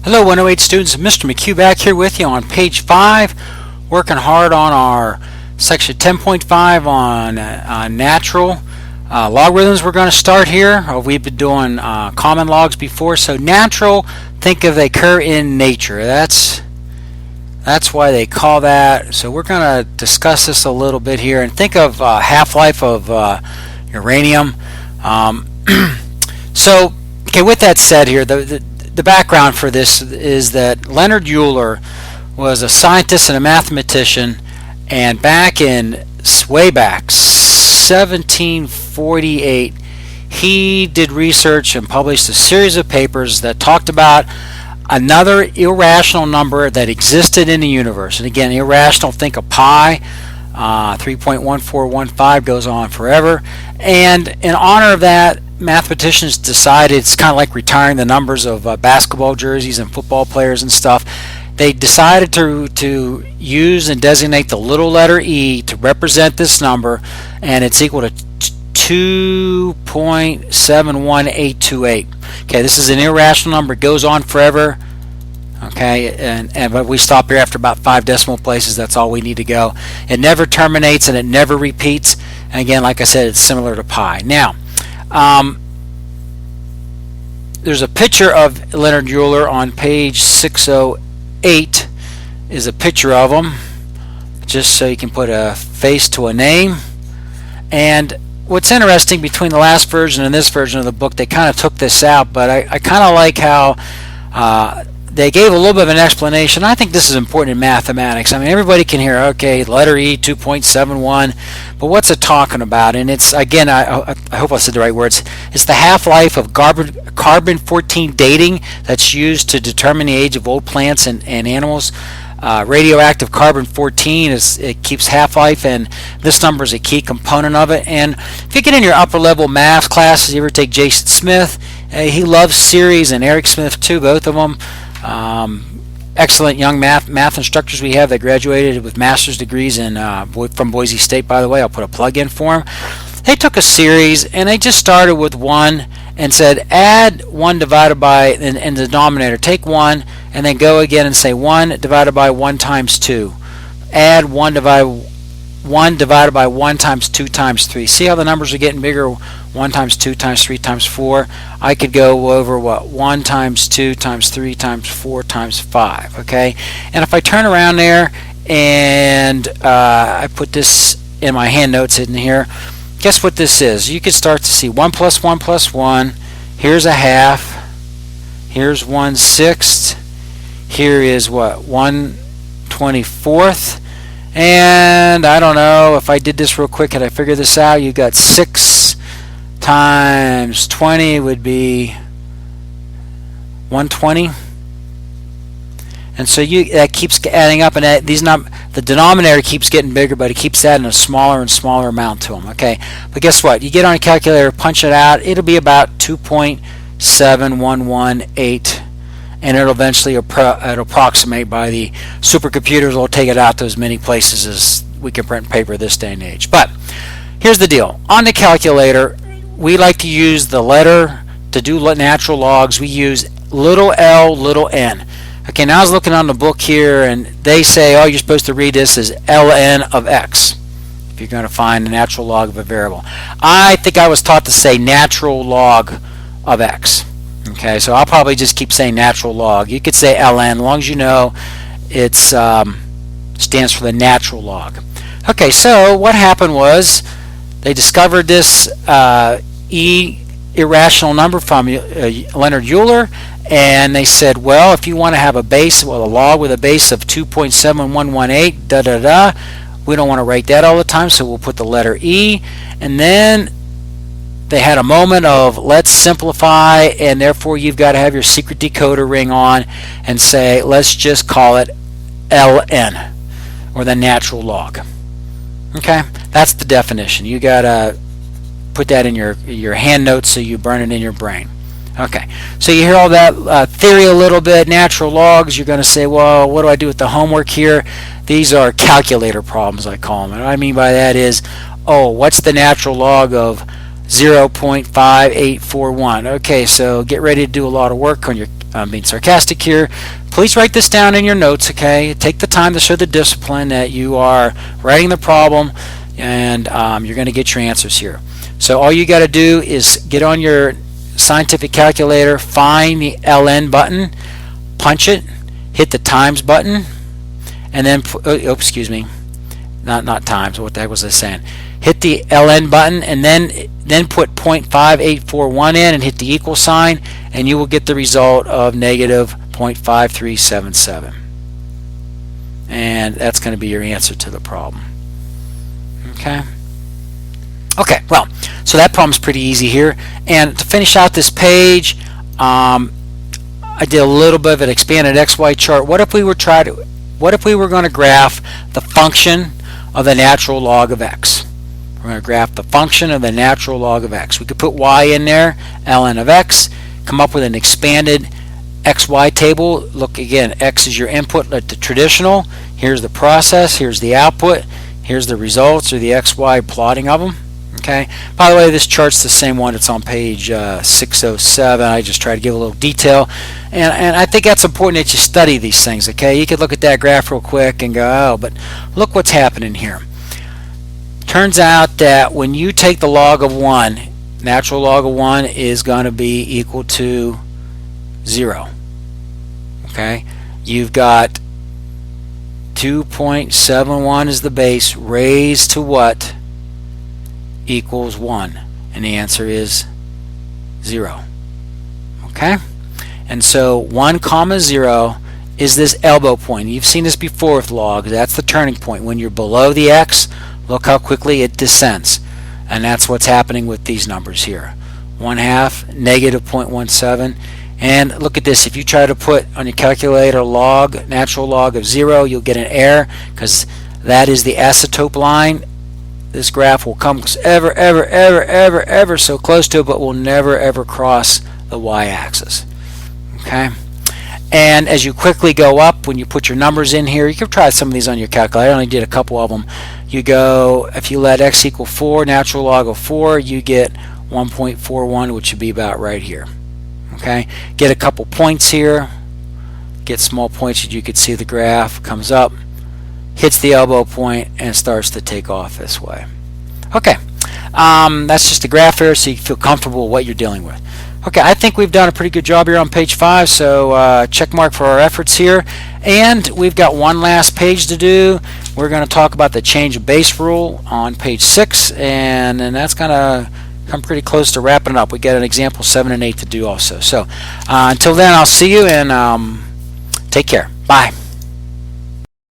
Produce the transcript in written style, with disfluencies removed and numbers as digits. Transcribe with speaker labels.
Speaker 1: Hello 108 students, Mr. McHugh back here with you on page 5, working hard on our section 10.5 on natural logarithms. We're going to start here. We've been doing common logs before, so natural, think of they occur in nature. That's why they call that. So we're going to discuss this a little bit here and think of half-life of uranium. So, okay, with that said here, the background for this is that Leonard Euler was a scientist and a mathematician, and way back 1748 he did research and published a series of papers that talked about another irrational number that existed in the universe. And again, irrational, think of pi. 3.1415 goes on forever, and in honor of that, mathematicians decided, it's kind of like retiring the numbers of basketball jerseys and football players and stuff. They decided to use and designate the little letter e to represent this number, and it's equal to 2.71828. Okay, this is an irrational number. It goes on forever. Okay, but we stop here after about 5 decimal places. That's all we need to go. It never terminates and it never repeats. And again, like I said, it's similar to pi. Now, there's a picture of Leonard Euler on page 608. Is a picture of him, just so you can put a face to a name. And what's interesting between the last version and this version of the book, they kind of took this out, but I kind of like how they gave a little bit of an explanation. I think this is important in mathematics. I mean, everybody can hear, okay, letter E, 2.71, but what's it talking about? And it's, again, I hope I said the right words. It's the half-life of carbon-14 dating that's used to determine the age of old plants and animals. Radioactive carbon-14 it keeps half-life, and this number is a key component of it. And if you get in your upper-level math classes, you ever take Jason Smith, he loves series, and Eric Smith too, both of them. Excellent young math instructors we have that graduated with master's degrees from Boise State, by the way. I'll put a plug in for them. They took a series and they just started with 1 and said add 1 divided by in the denominator, take 1 and then go again and say 1 divided by 1 times 2, add 1 divided by 1 times 2 times 3. See how the numbers are getting bigger? 1 times 2 times 3 times 4. I could go over what? 1 times 2 times 3 times 4 times 5. Okay? And if I turn around there and I put this in my hand notes in here, guess what this is? You can start to see 1 plus 1 plus 1. Here's a half. Here's 1/6. Here is what? 1/24. And I don't know if I did this real quick, could I figure this out? You got 6 times 20 would be 120. And so that keeps adding up, and the denominator keeps getting bigger, but it keeps adding a smaller and smaller amount to them. Okay, but guess what? You get on a calculator, punch it out, it'll be about 2.7118. And it'll eventually approximate by the supercomputers. Will take it out to as many places as we can print paper this day and age. But here's the deal. On the calculator, we like to use the letter to do natural logs. We use little l, little n. Okay, now I was looking on the book here, and they say, oh, you're supposed to read this as ln of x if you're going to find the natural log of a variable. I think I was taught to say natural log of x. Okay, so I'll probably just keep saying natural log. You could say ln, as long as you know it stands for the natural log. Okay, so what happened was they discovered this irrational number from Leonard Euler, and they said, well, if you want to have a log with a base of 2.7118, we don't want to write that all the time, so we'll put the letter E, and then they had a moment of let's simplify, and therefore you've got to have your secret decoder ring on and say let's just call it ln, or the natural log. Okay, that's the definition. You got to put that in your hand notes so you burn it in your brain. Okay, so you hear all that theory a little bit, natural logs. You're going to say, well, what do I do with the homework here? These are calculator problems, I call them. And what I mean by that is, oh, what's the natural log of 0.5841? Okay, so get ready to do a lot of work on I'm being sarcastic here. Please write this down in your notes, okay? Take the time to show the discipline that you are writing the problem, and you're going to get your answers here. So all you got to do is get on your scientific calculator, find the LN button, punch it, hit the times button, and then, excuse me, not times, what the heck was I saying? Hit the LN button and then put 0.5841 in and hit the equal sign, and you will get the result of negative 0.5377. And that's going to be your answer to the problem. Okay? Okay, well, so that problem's pretty easy here. And to finish out this page, I did a little bit of an expanded XY chart. What if we were going to graph the function of the natural log of x? We're going to graph the function of the natural log of x. We could put y in there, ln of x, come up with an expanded XY table. Look again, x is your input, like the traditional. Here's the process, here's the output, here's the results, or the XY plotting of them. Okay. By the way, this chart's the same one. It's on page 607. I just try to give a little detail, and I think that's important that you study these things. Okay, you could look at that graph real quick and go, oh, but look what's happening here. Turns out that when you take the log of 1, natural log of 1 is going to be equal to 0. Okay, you've got 2.71 is the base raised to what? Equals 1, and the answer is 0. Okay, and so 1 comma 0 is this elbow point. You've seen this before with logs. That's the turning point. When you're below the x, look how quickly it descends, and that's what's happening with these numbers here. 1/2, negative 0.17, and look at this. If you try to put on your calculator log, natural log of 0, you'll get an error because that is the asymptote line. This graph will come ever so close to it, but will never ever cross the y-axis. Okay, and as you quickly go up, when you put your numbers in here, you can try some of these on your calculator. I only did a couple of them. You go, if you let x equal 4, natural log of 4, you get 1.41, which would be about right here. Okay, get a couple points here, get small points that you could see the graph comes up, hits the elbow point, and starts to take off this way. Okay, that's just a graph here so you feel comfortable with what you're dealing with. Okay, I think we've done a pretty good job here on page 5, so check mark for our efforts here. And we've got one last page to do. We're going to talk about the change of base rule on page 6, and then that's going to come pretty close to wrapping it up. We got an example 7 and 8 to do also. So until then, I'll see you, and take care. Bye.